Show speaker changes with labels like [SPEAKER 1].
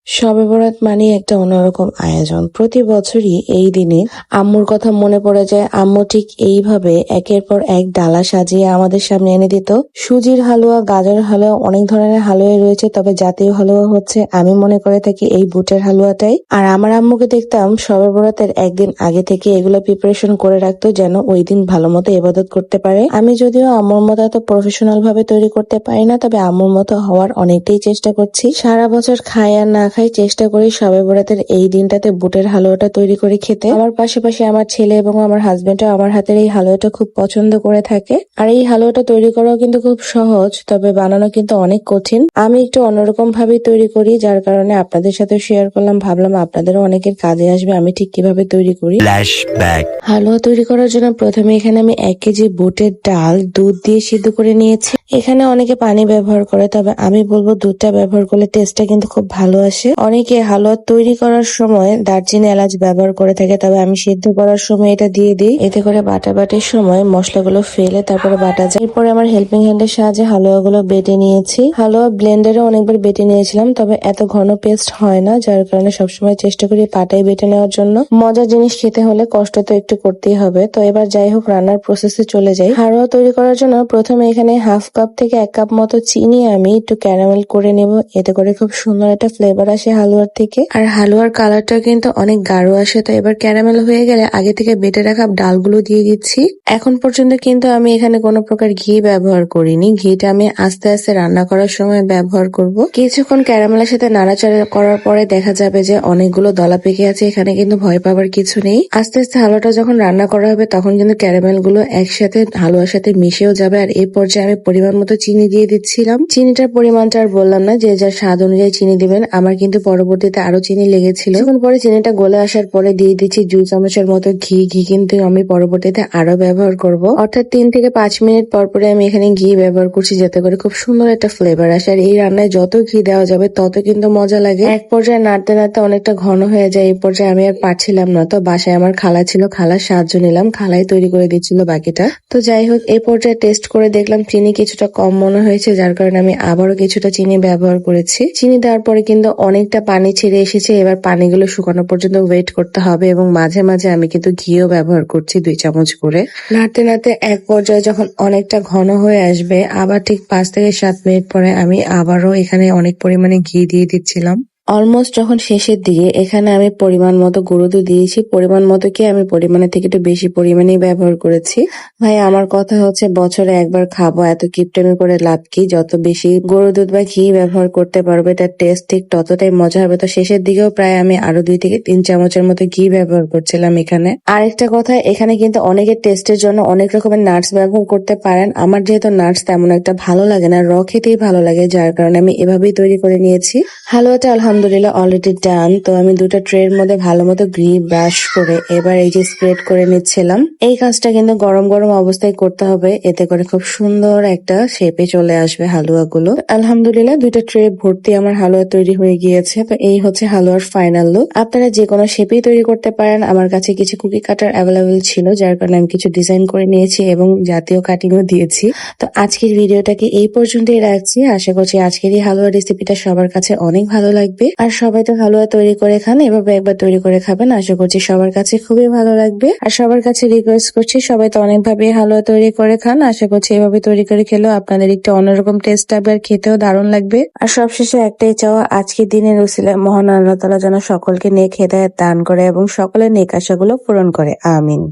[SPEAKER 1] শবে বরাত মানেই একটা অন্যরকম আয়োজন। প্রতি বছরই এই দিনে আম্মুর কথা মনে পড়ে যায়। আম্মু ঠিক এইভাবে একের পর এক ডালা সাজিয়ে আমাদের সামনে এনে দিত। সুজির হালুয়া, গাজর হালুয়া, অনেক ধরনের হালুয়া রয়েছে, তবে জাতীয় হালুয়া হচ্ছে আমি মনে করে থাকি এই বুটের হালুয়াটাই। আর আমার আম্মুকে দেখতাম শবে বরাতের একদিন আগে থেকে এগুলো প্রিপারেশন করে রাখতো, যেন ওই দিন ভালো মতো ইবাদত করতে পারে। আমি যদিও আম্মুর মতো এত প্রফেশনাল ভাবে তৈরি করতে পারি না, তবে আম্মুর মতো হওয়ার অনেকটাই চেষ্টা করছি। সারা বছর খাই আর না খাই, চেষ্টা করি শবে বরাতের এই দিনটাতে বুটের হালুয়াটা তৈরি করে খেতে। আমার পাশাপাশি আমার ছেলে এবং আমার হাজবেন্ডও আমার হাতের এই হালুয়াটা খুব পছন্দ করে থাকে। আর এই হালুয়াটা তৈরি করাও কিন্তু খুব সহজ, তবে বানানো কিন্তু অনেক কঠিন। আমি একটু অন্যরকম ভাবেই তৈরি করি, যার কারণে আপনাদের সাথে শেয়ার করলাম। ভাবলাম আপনাদেরও অনেকের কাজে আসবে আমি ঠিক কিভাবে তৈরি করি। হালুয়া তৈরি করার জন্য প্রথমে এখানে আমি 1 কেজি বুটের ডাল দুধ দিয়ে সিদ্ধ করে নিয়েছি। এখানে অনেকে পানি ব্যবহার করে, তবে আমি বলবো দুধটা ব্যবহার করলে টেস্টটা কিন্তু খুব ভালো আসে। অনেকে হালুয়া তৈরি করার সময় দারচিনি, এলাচ ব্যবহার করে থাকে, তবে আমি সিদ্ধ করার সময় এটা দিয়ে দিই। এতে করে বাটাবাটির সময় মশলাগুলো ফেলে তারপরে বাটা যায়। এরপরে আমার হেল্পিং হ্যান্ডের সাহায্যে হালুয়াগুলো বেটে নিয়েছি। হালুয়া ব্লেন্ডারে অনেকবার বেটে নিয়েছিলাম, তবে এত ঘন পেস্ট হয় না, যার কারণে সবসময় চেষ্টা করি পাটায় বেটে নেওয়ার জন্য। মজার জিনিস খেতে হলে কষ্ট তো একটু করতেই হবে। তো এবার যাই হোক, রান্নার প্রসেসে চলে যাই। হালুয়া তৈরি করার জন্য প্রথমে এখানে 1/2 কাপ থেকে 1 কাপ মতো চিনি আমি একটু ক্যারামেল করে নেব। এতে করে খুব সুন্দর একটা ফ্লেভার আসে হালুয়ার থেকে, আর হালুয়ার কালারটা কিন্তু অনেক গাঢ় আসে। তো এবার ক্যারামেল হয়ে গেলে আগে থেকে বেটে রাখা ডালগুলো দিয়ে দিচ্ছি। এখন পর্যন্ত কিন্তু আমি এখানে কোনো প্রকার ঘি ব্যবহার করিনি। ঘিটা আমি আস্তে আস্তে রান্না করার সময় ব্যবহার করব। কিছুক্ষণ ক্যারামেলের সাথে নাড়াচাড়া করার পরে দেখা যাবে যে অনেকগুলো দলা পেকে আছে। এখানে কিন্তু ভয় পাওয়ার কিছু নেই। আস্তে আস্তে হালুয়াটা যখন রান্না করা হবে তখন কিন্তু ক্যারামেল গুলো একসাথে হালুয়ার সাথে মিশেও যাবে। আর এই পর্যায়ে আমি পরিমাণ মতো চিনি দিয়ে দিচ্ছিলাম। চিনিটার পরিমাণটা আর বললাম না, যে যার স্বাদ অনুযায়ী চিনি দিবেন। আমার কিন্তু পরবর্তীতে আরো চিনি লেগেছিল। কিছুক্ষণ পরে চিনিটা গলে আসার পরে দিয়ে দিচ্ছি 2 চামচের মতো ঘি। ঘি কিন্তু আমি পরবর্তীতে আরো ব্যবহার করব, অর্থাৎ 3 থেকে 5 মিনিট পর পরে আমি এখানে ঘি ব্যবহার করছি, যাতে করে খুব সুন্দর একটা ফ্লেভার আসে। আর এই রান্নায় যত ঘি দেওয়া যাবে তত কিন্তু মজা লাগে। এক পর্যায়ে নাড়তে নাড়তে অনেকটা ঘন হয়ে যায়। এই পর্যায়ে আমি আর পারছিলাম না, তো বাসায় আমার খালা ছিল, খালার সাহায্য নিলাম। খালাই তৈরি করে দিচ্ছিল বাকিটা। তো যাই হোক, এই পর্যায়ে টেস্ট করে দেখলাম চিনি কিছুটা কম মনে হয়েছে, যার কারণে আমি আবারও কিছুটা চিনি ব্যবহার করেছি। চিনি দেওয়ার পরে কিন্তু অনেকটা পানি ছেড়ে এসেছে। এবার পানিগুলো শুকানো পর্যন্ত ওয়েট করতে হবে, এবং মাঝে মাঝে আমি কিন্তু ঘিও ব্যবহার করছি 2 চামচ করে। নাড়তে নাড়তে এক পর্যায়ে যখন অনেকটা ঘন হয়ে আসবে, আবার ঠিক 5 থেকে 7 মিনিট পরে আমি আবারও এখানে অনেক পরিমাণে ঘি দিয়ে দিচ্ছিলাম। অলমোস্ট যখন শেষের দিকে এখানে আমি পরিমাণ মতো গুঁড়ো দুধ দিয়েছি। পরিমাণ মতো কি, আমি পরিমাণের থেকে একটু বেশি পরিমাণেই ব্যবহার করেছি। ভাই আমার কথা হচ্ছে, বছরে একবার খাবো, এত কিপটেমি করে লাভ কি? যত বেশি গরু দুধ বা ঘি ব্যবহার করতে পারবে তার টেস্ট ঠিক ততটাই মজা হবে। তো শেষের দিকেও প্রায় আমি আরো 2 থেকে 3 চামচের মতো ঘি ব্যবহার করছিলাম এখানে। আরেকটা কথা, এখানে কিন্তু অনেকের টেস্টের জন্য অনেক রকমের নাটস ব্যবহার করতে পারেন। আমার যেহেতু নাটস তেমন একটা ভালো লাগে না, র খেতেই ভালো লাগে, যার কারণে আমি এভাবেই তৈরি করে নিয়েছি। হালুয়াটা আলহামদুলিল্লাহ অলরেডি ডান। তো আমি 2টা ট্রের মধ্যে ভালো মতো ঘি ব্রাশ করে এবার এই যে স্প্রেড করে নিচ্ছিলাম। এই কাজটা কিন্তু গরম গরম অবস্থায় করতে হবে, এতে করে খুব সুন্দর একটা শেপে চলে আসবে হালুয়াগুলো। আলহামদুলিল্লাহ 2টা ট্রে ভর্তি আমার হালুয়া তৈরি হয়ে গিয়েছে। তো এই হচ্ছে হালুয়ার ফাইনাল লুক। আপনারা যে কোনো শেপেই তৈরি করতে পারেন। আমার কাছে কিছু কুকি কাটার অ্যাভেলেবেল ছিল, যার কারণে আমি কিছু ডিজাইন করে নিয়েছি এবং জাতীয় কাটিংও দিয়েছি। তো আজকের ভিডিওটাকে এই পর্যন্তই রাখছি। আশা করছি আজকের এই হালুয়া রেসিপিটা সবার কাছে অনেক ভালো লাগবে। আর সবাই তো হালুয়া তৈরি করে খান, এভাবে একবার তৈরি করে খাবেন। আশা করছি সবার কাছে খুবই ভালো লাগবে। আর সবার কাছে রিকোয়েস্ট করছি, সবাই তো অনেকভাবে হালুয়া তৈরি করে খান, আশা করছি এভাবে তৈরি করে খেলেও আপনাদের একটু অন্যরকম টেস্ট হবে, আর খেতেও দারুণ লাগবে। আর সবশেষে একটাই চাওয়া, আজকের দিনের উসিলায় মহান আল্লাহ তাআলা যেন সকলকে নেক হেদায়েত দান করে এবং সকলের নেক আশাগুলো পূরণ করে। আমিন।